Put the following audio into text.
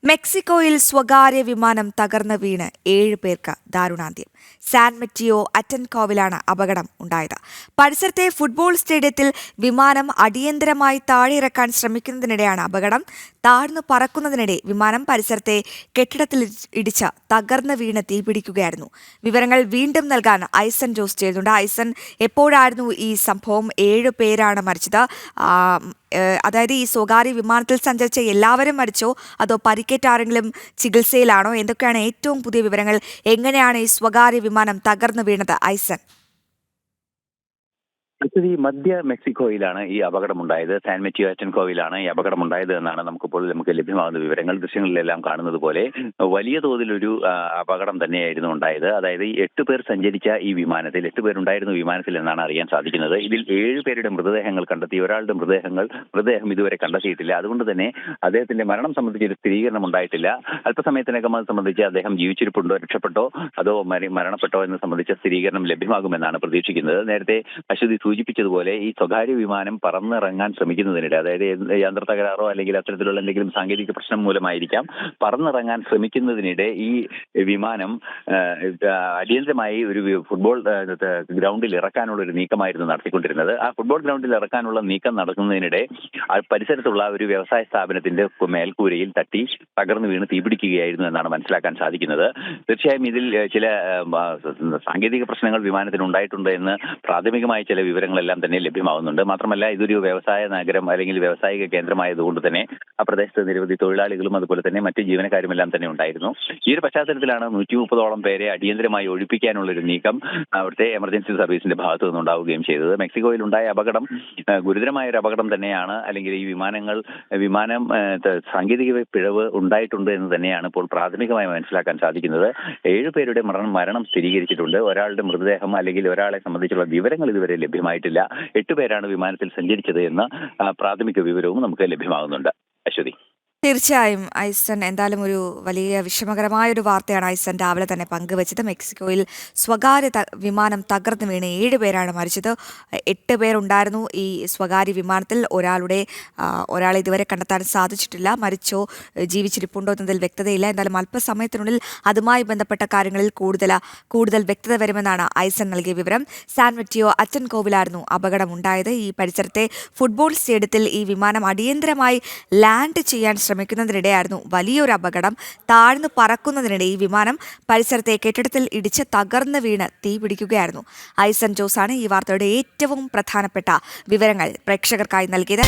മെക്സിക്കോയിൽ സ്വകാര്യ വിമാനം തകർന്ന് വീണ് 7 പേർക്ക് ദാരുണാന്ത്യം. സാൻ മെറ്റിയോ അറ്റൻകോവിലാണ് അപകടം ഉണ്ടായത്. പരിസരത്തെ ഫുട്ബോൾ സ്റ്റേഡിയത്തിൽ വിമാനം അടിയന്തരമായി താഴെയിറക്കാൻ ശ്രമിക്കുന്നതിനിടെയാണ് അപകടം. താഴ്ന്നു പറക്കുന്നതിനിടെ വിമാനം പരിസരത്തെ കെട്ടിടത്തിൽ ഇടിച്ച് തകർന്ന് വീണ് തീപിടിക്കുകയായിരുന്നു. വിവരങ്ങൾ വീണ്ടും നൽകാൻ ഐസൻ ജോസ് ചേരുന്നുണ്ട്. ഐസൻ, എപ്പോഴായിരുന്നു ഈ സംഭവം? 7 പേരാണ് മരിച്ചത്. അതായത് ഈ സ്വകാര്യ വിമാനത്തിൽ സഞ്ചരിച്ച എല്ലാവരും മരിച്ചോ, അതോ പരിക്കേറ്റ ആരെങ്കിലും ചികിത്സയിലാണോ? എന്തൊക്കെയാണ് ഏറ്റവും പുതിയ വിവരങ്ങൾ? എങ്ങനെയാണ് ഈ സ്വകാര്യ വിമാനം തകർന്നു വീണത്, ഐസൻ? ഈ മധ്യ മെക്സിക്കോയിലാണ് ഈ അപകടമുണ്ടായത്. സാൻ മെറ്റിയോ അറ്റൻകോവിലാണ് ഈ അപകടമുണ്ടായത് എന്നാണ് നമുക്ക് ലഭ്യമാകുന്ന വിവരങ്ങൾ. ദൃശ്യങ്ങളിലെല്ലാം കാണുന്നത് പോലെ വലിയ തോതിലൊരു അപകടം തന്നെയായിരുന്നു ഉണ്ടായത്. അതായത് 8 പേർ സഞ്ചരിച്ച ഈ വിമാനത്തിൽ 8 പേരുണ്ടായിരുന്നു വിമാനത്തിൽ എന്നാണ് അറിയാൻ സാധിക്കുന്നത്. ഇതിൽ 7 പേരുടെ മൃതദേഹങ്ങൾ കണ്ടെത്തി. ഒരാളുടെ മൃതദേഹം ഇതുവരെ കണ്ടെത്തിയിട്ടില്ല. അതുകൊണ്ട് തന്നെ അദ്ദേഹത്തിന്റെ മരണം സംബന്ധിച്ചൊരു സ്ഥിരീകരണം ഉണ്ടായിട്ടില്ല. അല്പസമയത്തിനകം അത് സംബന്ധിച്ച് അദ്ദേഹം ജീവിച്ചിരിപ്പുണ്ടോ, രക്ഷപ്പെട്ടോ, അതോ മരണപ്പെട്ടോ എന്ന് സംബന്ധിച്ച സ്ഥിരീകരണം ലഭ്യമാകുമെന്നാണ് പ്രതീക്ഷിക്കുന്നത്. നേരത്തെ അശ്വതി സൂചിപ്പിച്ചതുപോലെ ഈ സ്വകാര്യ വിമാനം പറന്നിറങ്ങാൻ ശ്രമിക്കുന്നതിനിടെ, അതായത് യന്ത്ര തകരാറോ അല്ലെങ്കിൽ അത്തരത്തിലുള്ള എന്തെങ്കിലും സാങ്കേതിക പ്രശ്നം മൂലമായിരിക്കാം, പറന്നിറങ്ങാൻ ശ്രമിക്കുന്നതിനിടെ ഈ വിമാനം അടിയന്തരമായി ഒരു ഫുട്ബോൾ ഗ്രൗണ്ടിൽ ഇറക്കാനുള്ള ഒരു നീക്കമായിരുന്നു നടത്തിക്കൊണ്ടിരുന്നത്. ആ ഫുട്ബോൾ ഗ്രൗണ്ടിൽ ഇറക്കാനുള്ള നീക്കം നടക്കുന്നതിനിടെ പരിസരത്തുള്ള ഒരു വ്യവസായ സ്ഥാപനത്തിന്റെ മേൽക്കൂരയിൽ തട്ടി തകർന്നു വീണ് തീപിടിക്കുകയായിരുന്നു എന്നാണ് മനസ്സിലാക്കാൻ സാധിക്കുന്നത്. തീർച്ചയായും ഇതിൽ ചില സാങ്കേതിക പ്രശ്നങ്ങൾ വിമാനത്തിന് ഉണ്ടായിട്ടുണ്ട് എന്ന് പ്രാഥമികമായി ചില വിവരങ്ങളെല്ലാം തന്നെ ലഭ്യമാവുന്നുണ്ട്. മാത്രമല്ല, ഇതൊരു വ്യവസായ നഗരം അല്ലെങ്കിൽ വ്യവസായിക കേന്ദ്രമായതുകൊണ്ട് തന്നെ ആ പ്രദേശത്ത് നിരവധി തൊഴിലാളികളും അതുപോലെ തന്നെ മറ്റ് ജീവനക്കാരുമെല്ലാം തന്നെ ഉണ്ടായിരുന്നു. ഈ ഒരു പശ്ചാത്തലത്തിലാണ് 130ഓളം പേരെ അടിയന്തരമായി ഒഴിപ്പിക്കാനുള്ള ഒരു നീക്കം അവിടുത്തെ എമർജൻസി സർവീസിന്റെ ഭാഗത്തു നിന്നുണ്ടാവുകയും ചെയ്തത്. മെക്സിക്കോയിൽ ഉണ്ടായ അപകടം ഗുരുതരമായ ഒരു അപകടം തന്നെയാണ്. അല്ലെങ്കിൽ ഈ വിമാനം സാങ്കേതിക പിഴവ് ഉണ്ടായിട്ടുണ്ട് എന്ന് തന്നെയാണ് ഇപ്പോൾ പ്രാഥമികമായി മനസ്സിലാക്കാൻ സാധിക്കുന്നത്. 7 പേരുടെ മരണം സ്ഥിരീകരിച്ചിട്ടുണ്ട്. ഒരാളുടെ മൃതദേഹം അല്ലെങ്കിൽ ഒരാളെ സംബന്ധിച്ചുള്ള വിവരങ്ങൾ ഇതുവരെ ലഭ്യമായിട്ടില്ല. 8 പേരാണ് വിമാനത്തിൽ സഞ്ചരിച്ചത് എന്ന പ്രാഥമിക വിവരവും നമുക്ക് ലഭ്യമാകുന്നുണ്ട്. അശ്വതി, തീർച്ചയായും ഐസൻ, എന്തായാലും ഒരു വലിയ വിഷമകരമായ ഒരു വാർത്തയാണ് ഐസൻ രാവിലെ തന്നെ പങ്കുവച്ചത്. മെക്സിക്കോയിൽ സ്വകാര്യ വിമാനം തകർന്നു വീണ് 7 പേരാണ് മരിച്ചത്. 8 പേരുണ്ടായിരുന്നു ഈ സ്വകാര്യ വിമാനത്തിൽ. ഒരാളെ ഇതുവരെ കണ്ടെത്താൻ സാധിച്ചിട്ടില്ല. മരിച്ചോ ജീവിച്ചിരിപ്പുണ്ടോ എന്നതിൽ വ്യക്തതയില്ല. എന്തായാലും അല്പസമയത്തിനുള്ളിൽ അതുമായി ബന്ധപ്പെട്ട കാര്യങ്ങളിൽ കൂടുതൽ വ്യക്തത വരുമെന്നാണ് ഐസൻ നൽകിയ വിവരം. സാൻ മെറ്റിയോ അറ്റൻകോവിലായിരുന്നു അപകടമുണ്ടായത്. ഈ പരിസരത്തെ ഫുട്ബോൾ സ്റ്റേഡിയത്തിൽ ഈ വിമാനം അടിയന്തരമായി ലാൻഡ് ചെയ്യാൻ ശ്രമിക്കുന്നതിനിടെയായിരുന്നു വലിയൊരു അപകടം. താഴ്ന്നു പറക്കുന്നതിനിടെ ഈ വിമാനം പരിസരത്തെ കെട്ടിടത്തിൽ ഇടിച്ച് തകർന്ന് വീണ് തീ പിടിക്കുകയായിരുന്നു. ഐസൻ ജോസാണ് ഈ വാർത്തയുടെ ഏറ്റവും പ്രധാനപ്പെട്ട വിവരങ്ങൾ പ്രേക്ഷകർക്കായി നൽകിയത്.